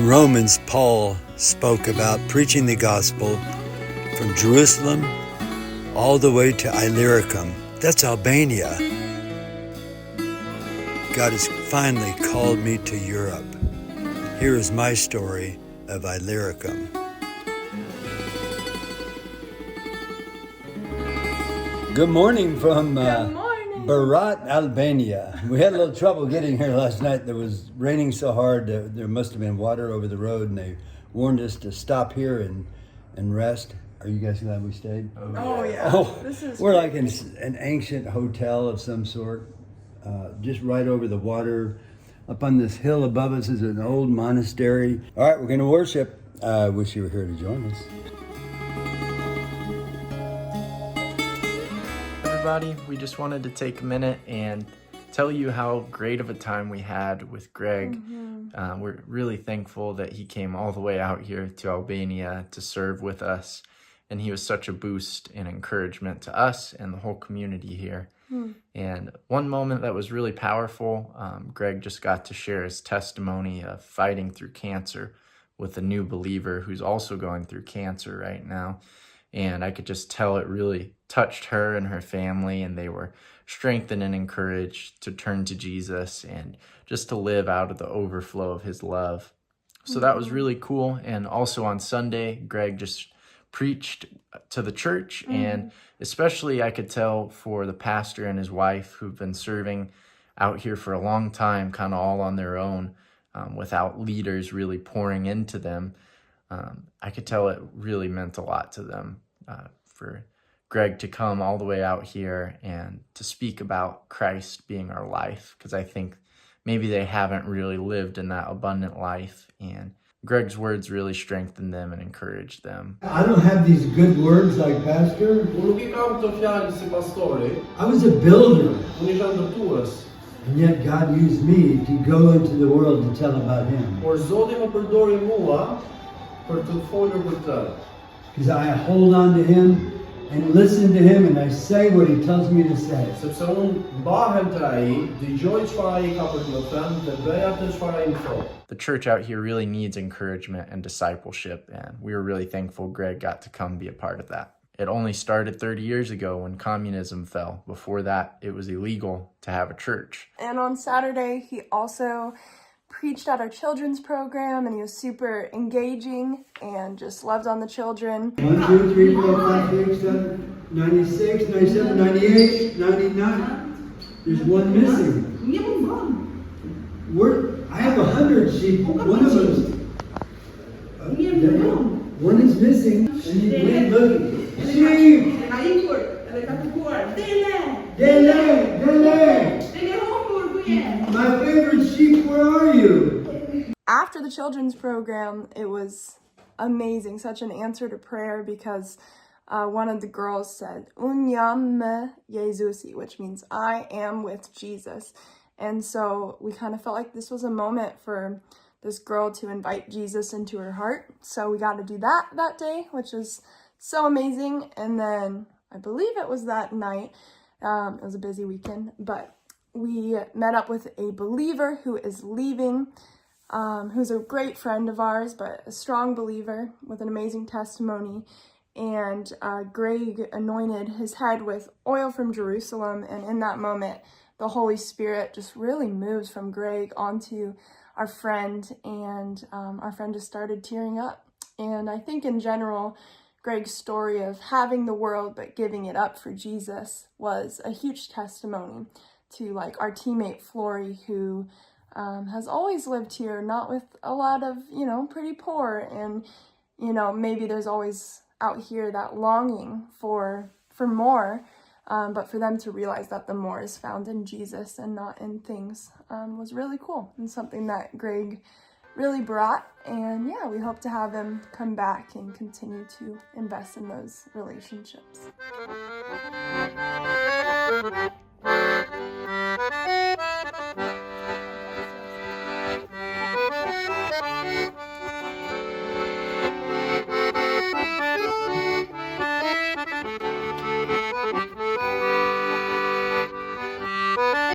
In Romans, Paul spoke about preaching the gospel from Jerusalem all the way to Illyricum. That's Albania. God has finally called me to Europe. Here is my story of Illyricum. Good morning from Berat Albania. We had a little trouble getting here last night. It was raining so hard there must have been water over the road, and they warned us to stop here and rest. Are you guys glad we stayed? Oh yeah. We're like in an ancient hotel of some sort, just right over the water. Up on this hill above us is an old monastery. All right, we're going to worship. I wish you were here to join us. Everybody, we just wanted to take a minute and tell you how great of a time we had with Greg. We're really thankful that he came all the way out here to Albania to serve with us, and he was such a boost and encouragement to us and the whole community here. And one moment that was really powerful, Greg just got to share his testimony of fighting through cancer with a new believer who's also going through cancer right now. And I could just tell it really touched her and her family, and they were strengthened and encouraged to turn to Jesus and just to live out of the overflow of his love. So that was really cool. And also on Sunday, Greg just preached to the church, and especially I could tell for the pastor and his wife who've been serving out here for a long time, kind of all on their own, without leaders really pouring into them. I could tell it really meant a lot to them for Greg to come all the way out here and to speak about Christ being our life, because I think maybe they haven't really lived in that abundant life, and Greg's words really strengthened them and encouraged them. I don't have these good words like pastor. I was a builder. And yet God used me to go into the world to tell about him. Because I hold on to him and listen to him, and I say what he tells me to say. The church out here really needs encouragement and discipleship, and we were really thankful Greg got to come be a part of that. It only started 30 years ago when communism fell. Before that, it was illegal to have a church. And on Saturday, he also preached at our children's program, and he was super engaging and just loved on the children. 1, 2, 3, 4, 5, 6, 7, 96, 97, 98, 99. There's one missing. I have 100 sheep. One of them. One is missing, and he went looking. Sheep! My favorite sheep, where are you? After the children's program, it was amazing, such an answer to prayer, because one of the girls said, "Unyam me Jezusi," which means I am with Jesus. And so we kind of felt like this was a moment for this girl to invite Jesus into her heart. So we got to do that day, which was so amazing. And then I believe it was that night, it was a busy weekend, but we met up with a believer who is leaving, who's a great friend of ours, but a strong believer with an amazing testimony. And Greg anointed his head with oil from Jerusalem. And in that moment, the Holy Spirit just really moves from Greg onto our friend. And our friend just started tearing up. And I think in general, Greg's story of having the world but giving it up for Jesus was a huge testimony to like our teammate Flory, who has always lived here, not with a lot of, pretty poor. And, maybe there's always out here that longing for more, but for them to realize that the more is found in Jesus and not in things was really cool, and something that Greg really brought. And yeah, we hope to have him come back and continue to invest in those relationships.